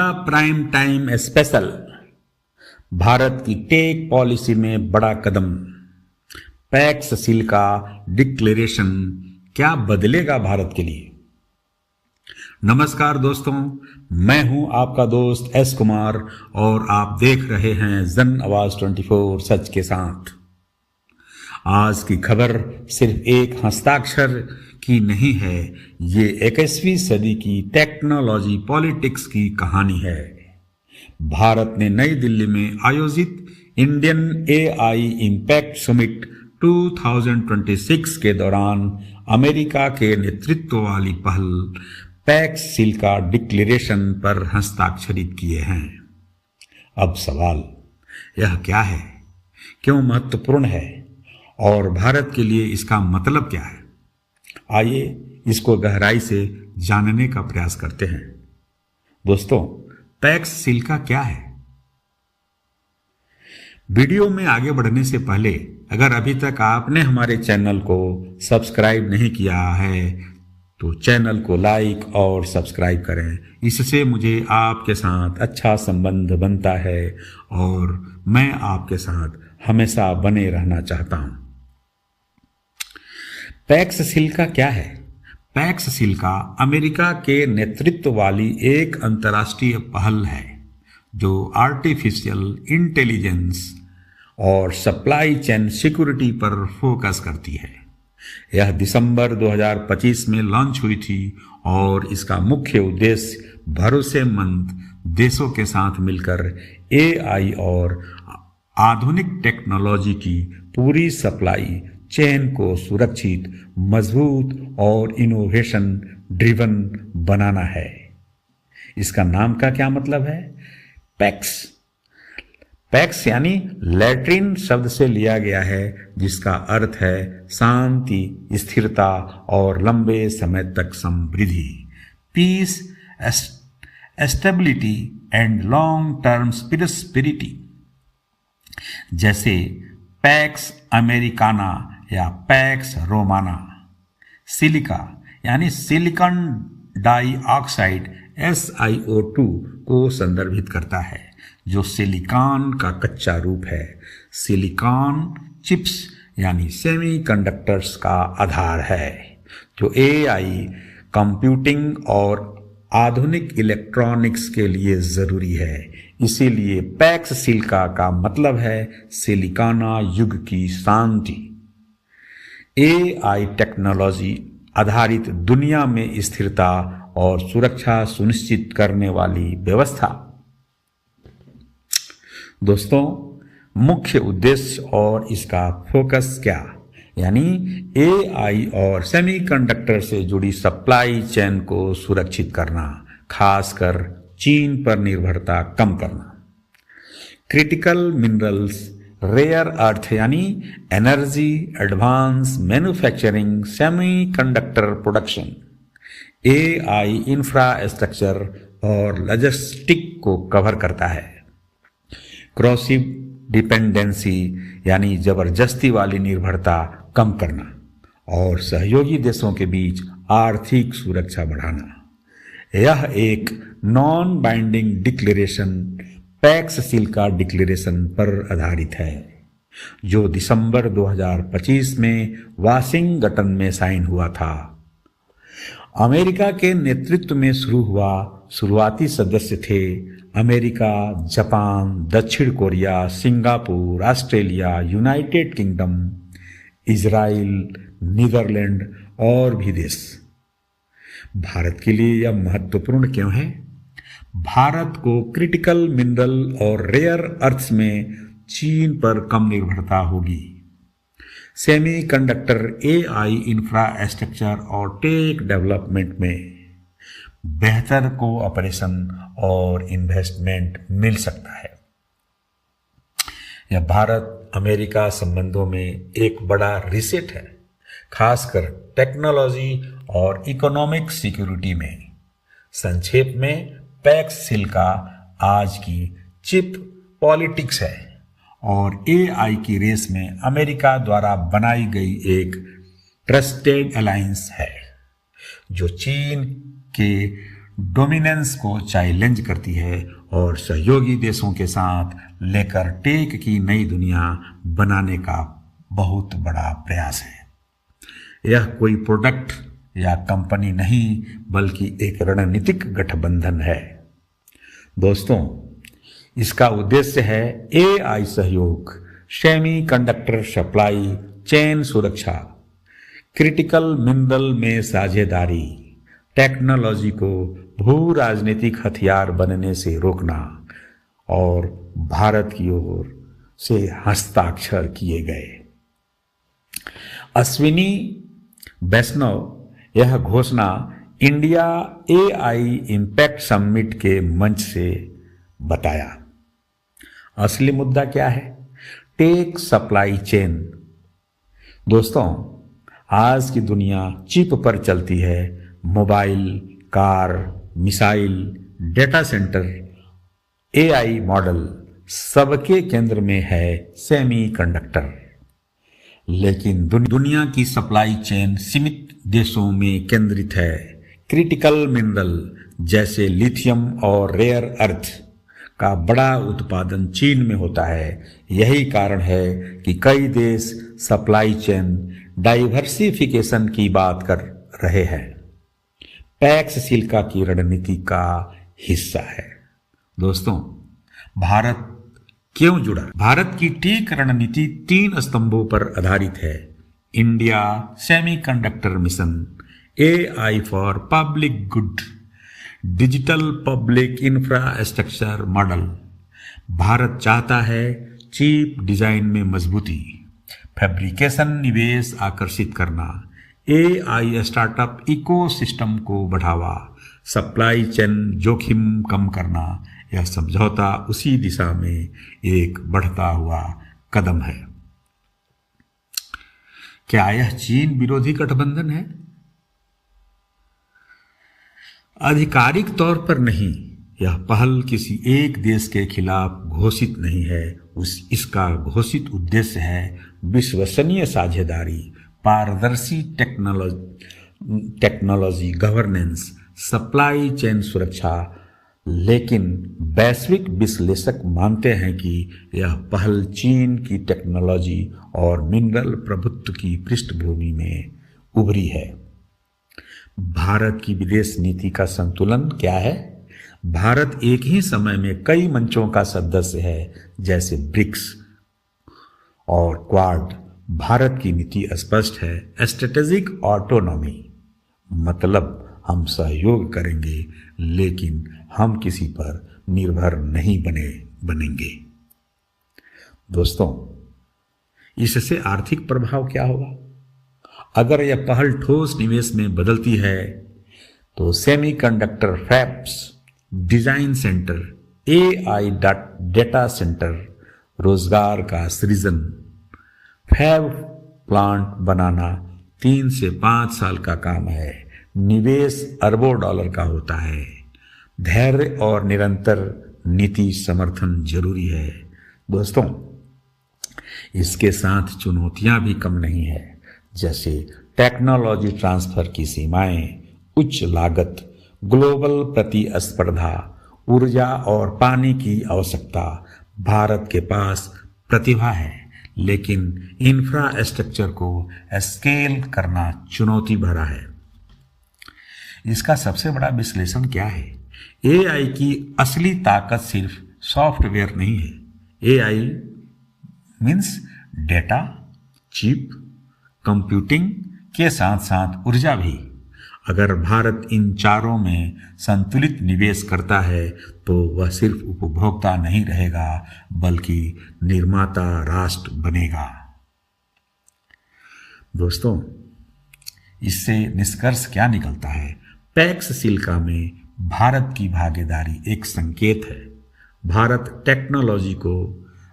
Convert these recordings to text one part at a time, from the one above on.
Mega prime time special. Bharat की take policy में बड़ा कदम। पैक्स सील का डिक्लेरेशन क्या बदलेगा भारत के लिए। नमस्कार दोस्तों, मैं हूं आपका दोस्त एस कुमार और आप देख रहे हैं जन आवाज 24 सच के साथ। आज की खबर सिर्फ एक हस्ताक्षर की नहीं है, ये 21वीं सदी की टेक्नोलॉजी पॉलिटिक्स की कहानी है। भारत ने नई दिल्ली में आयोजित इंडियन एआई इम्पैक्ट समिट 2026 के दौरान अमेरिका के नेतृत्व वाली पहल पैक्स सील का डिक्लेरेशन पर हस्ताक्षरित किए हैं। अब सवाल यह क्या है, क्यों महत्वपूर्ण है और भारत के लिए इसका मतलब क्या है। आइए इसको गहराई से जानने का प्रयास करते हैं। दोस्तों, पैक्स सील का क्या है। वीडियो में आगे बढ़ने से पहले अगर अभी तक आपने हमारे चैनल को सब्सक्राइब नहीं किया है तो चैनल को लाइक और सब्सक्राइब करें। इससे मुझे आपके साथ अच्छा संबंध बनता है और मैं आपके साथ हमेशा बने रहना चाहता हूं। पैक्स सील का क्या है। पैक्स सील का अमेरिका के नेतृत्व वाली एक अंतर्राष्ट्रीय पहल है जो आर्टिफिशियल इंटेलिजेंस और सप्लाई चेन सिक्योरिटी पर फोकस करती है। यह दिसंबर 2025 में लॉन्च हुई थी और इसका मुख्य उद्देश्य भरोसेमंद देशों के साथ मिलकर एआई और आधुनिक टेक्नोलॉजी की पूरी सप्लाई चेन को सुरक्षित, मजबूत और इनोवेशन ड्रिवन बनाना है। इसका नाम का क्या मतलब है। पैक्स यानी लैटिन शब्द से लिया गया है जिसका अर्थ है शांति, स्थिरता और लंबे समय तक समृद्धि। Peace, stability and long term prosperity. जैसे पैक्स अमेरिकाना या पैक्स रोमाना। सिलिका यानी सिलिकॉन डाइऑक्साइड SiO2 को संदर्भित करता है जो सिलिकॉन का कच्चा रूप है। सिलिकॉन चिप्स यानी सेमीकंडक्टर्स का आधार है जो एआई, कंप्यूटिंग और आधुनिक इलेक्ट्रॉनिक्स के लिए जरूरी है। इसीलिए पैक्स सील का मतलब है सिलिकॉना युग की शांति। एआई टेक्नोलॉजी आधारित दुनिया में स्थिरता और सुरक्षा सुनिश्चित करने वाली व्यवस्था। दोस्तों, मुख्य उद्देश्य और इसका फोकस क्या, यानी एआई और सेमीकंडक्टर से जुड़ी सप्लाई चेन को सुरक्षित करना, खासकर चीन पर निर्भरता कम करना। क्रिटिकल मिनरल्स, रेयर अर्थ यानी energy, advance manufacturing, semiconductor production, AI infrastructure और लॉजिस्टिक को कवर करता है। क्रॉसिव डिपेंडेंसी यानी जबरदस्ती वाली निर्भरता कम करना और सहयोगी देशों के बीच आर्थिक सुरक्षा बढ़ाना। यह एक non binding declaration PACS seal का डिक्लेरेशन पर आधारित है जो दिसंबर 2025 में वाशिंगटन में साइन हुआ था। अमेरिका के नेतृत्व में शुरू हुआ। शुरुआती सदस्य थे अमेरिका, जापान, दक्षिण Korea, Singapore, Australia, United Kingdom, Israel, Netherland और भी देश। भारत के लिए यह महत्वपूर्ण क्यों है। भारत को क्रिटिकल मिनरल और रेयर अर्थ्स में चीन पर कम निर्भरता होगी। सेमीकंडक्टर, एआई इंफ्रास्ट्रक्चर और टेक डेवलपमेंट में बेहतर कोऑपरेशन और इन्वेस्टमेंट मिल सकता है। यह भारत अमेरिका संबंधों में एक बड़ा रीसेट है, खासकर टेक्नोलॉजी और इकोनॉमिक सिक्योरिटी में। संक्षेप में पैक्स सील का आज की चिप पॉलिटिक्स है और एआई की रेस में अमेरिका द्वारा बनाई गई एक ट्रस्टेड अलायंस है जो चीन के डोमिनेंस को चैलेंज करती है और सहयोगी देशों के साथ लेकर टेक की नई दुनिया बनाने का बहुत बड़ा प्रयास है। यह कोई प्रोडक्ट या कंपनी नहीं बल्कि एक रणनीतिक गठबंधन है। दोस्तों, इसका उद्देश्य है एआई सहयोग, सेमीकंडक्टर सप्लाई चेन सुरक्षा, क्रिटिकल मिनरल में साझेदारी, टेक्नोलॉजी को भू राजनीतिक हथियार बनने से रोकना और भारत की ओर से हस्ताक्षर किए गए। अश्विनी वैष्णव यह घोषणा इंडिया एआई इम्पैक्ट समिट के मंच से बताया। असली मुद्दा क्या है? Tech supply chain. दोस्तों, आज की दुनिया चिप पर चलती है। Mobile, car, missile, data centre, AI model, सबके केंद्र में है सेमीकंडक्टर। लेकिन दुनिया की सप्लाई चेन सीमित देशों में केंद्रित है। क्रिटिकल मिनरल जैसे लिथियम और रेयर अर्थ का बड़ा उत्पादन चीन में होता है। यही कारण है कि कई देश सप्लाई चेन डाइवर्सिफिकेशन की बात कर रहे हैं। पैक्स सिलिका की रणनीति का हिस्सा है। दोस्तों, भारत क्यों जुड़ा? भारत की टेक रणनीति 3 स्तंभों पर आधारित है। India semiconductor mission, AI for public good, digital public infrastructure model. Bharat चाहता है चिप डिजाइन में मजबूती, फैब्रिकेशन निवेश आकर्षित करना, एआई स्टार्टअप इकोसिस्टम को बढ़ावा, सप्लाई चेन जोखिम कम करना। यह समझौता उसी दिशा में एक बढ़ता हुआ कदम है। क्या यह चीन विरोधी गठबंधन है? आधिकारिक तौर पर नहीं। यह पहल किसी एक देश के खिलाफ घोषित नहीं है। इसका घोषित उद्देश्य है विश्वसनीय साझेदारी, पारदर्शी टेक्नोलॉजी गवर्नेंस, सप्लाई चेन सुरक्षा। लेकिन वैश्विक विश्लेषक मानते हैं कि यह पहल चीन की टेक्नोलॉजी और मिनरल प्रभुत्व की पृष्ठभूमि में उभरी है। भारत की विदेश नीति का संतुलन क्या है? भारत एक ही समय में कई मंचों का सदस्य है, जैसे ब्रिक्स और क्वाड। भारत की नीति स्पष्ट है, स्ट्रेटेजिक ऑटोनॉमी, मतलब हम सहयोग करेंगे लेकिन हम किसी पर निर्भर नहीं बनेंगे। दोस्तों, इससे आर्थिक प्रभाव क्या होगा? अगर यह पहल ठोस निवेश में बदलती है तो semiconductor fabs, design centre, AI data centre, रोजगार का सृजन। फैब प्लांट बनाना 3 से 5 साल का काम है। निवेश अरबों डॉलर का होता है। धैर्य और निरंतर नीति समर्थन जरूरी है। दोस्तों, इसके साथ चुनौतियां भी कम नहीं है, जैसे टेक्नोलॉजी ट्रांसफर की सीमाएं, उच्च लागत, ग्लोबल प्रतिस्पर्धा, ऊर्जा और पानी की आवश्यकता। भारत के पास प्रतिभा है, लेकिन इंफ्रास्ट्रक्चर को स्केल करना चुनौती भरा है। इसका सबसे बड़ा विश्लेषण क्या है? एआई की असली ताकत सिर्फ सॉफ्टवेयर नहीं है। AI means data, chip, computing के साथ साथ ऊर्जा भी। अगर भारत इन चारों में संतुलित निवेश करता है तो वह सिर्फ उपभोक्ता नहीं रहेगा बल्कि निर्माता राष्ट्र बनेगा। दोस्तों, इससे निष्कर्ष क्या निकलता है? पैक्स सिलिका में भारत की भागीदारी एक संकेत है। भारत टेक्नोलॉजी को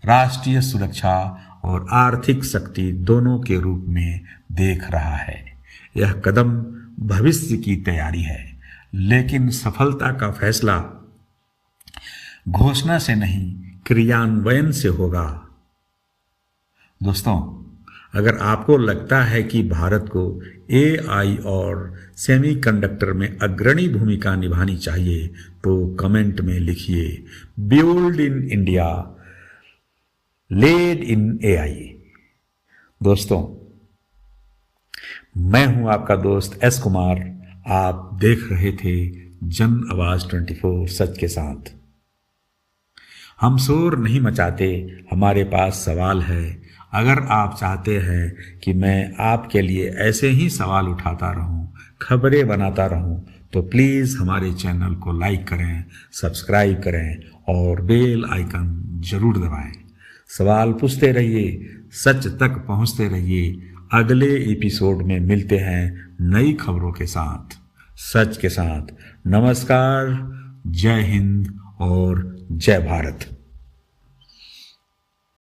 राष्ट्रीय सुरक्षा और आर्थिक शक्ति दोनों के रूप में देख रहा है। यह कदम भविष्य की तैयारी है, लेकिन सफलता का फैसला घोषणा से नहीं, क्रियान्वयन से होगा। दोस्तों, अगर आपको लगता है कि भारत को एआई और सेमीकंडक्टर में अग्रणी भूमिका निभानी चाहिए तो कमेंट में लिखिए build in India, led in AI. दोस्तों, मैं हूं आपका दोस्त एस कुमार। आप देख रहे थे जन आवाज 24 सच के साथ। हम शोर नहीं मचाते, हमारे पास सवाल है। अगर आप चाहते हैं कि मैं आपके लिए ऐसे ही सवाल उठाता रहूं, खबरें बनाता रहूं, तो प्लीज़ हमारे चैनल को लाइक करें, सब्सक्राइब करें और बेल आइकन जरूर दबाएं। सवाल पूछते रहिए, सच तक पहुंचते रहिए। अगले एपिसोड में मिलते हैं नई खबरों के साथ, सच के साथ। नमस्कार, जय हिंद और जय भारत।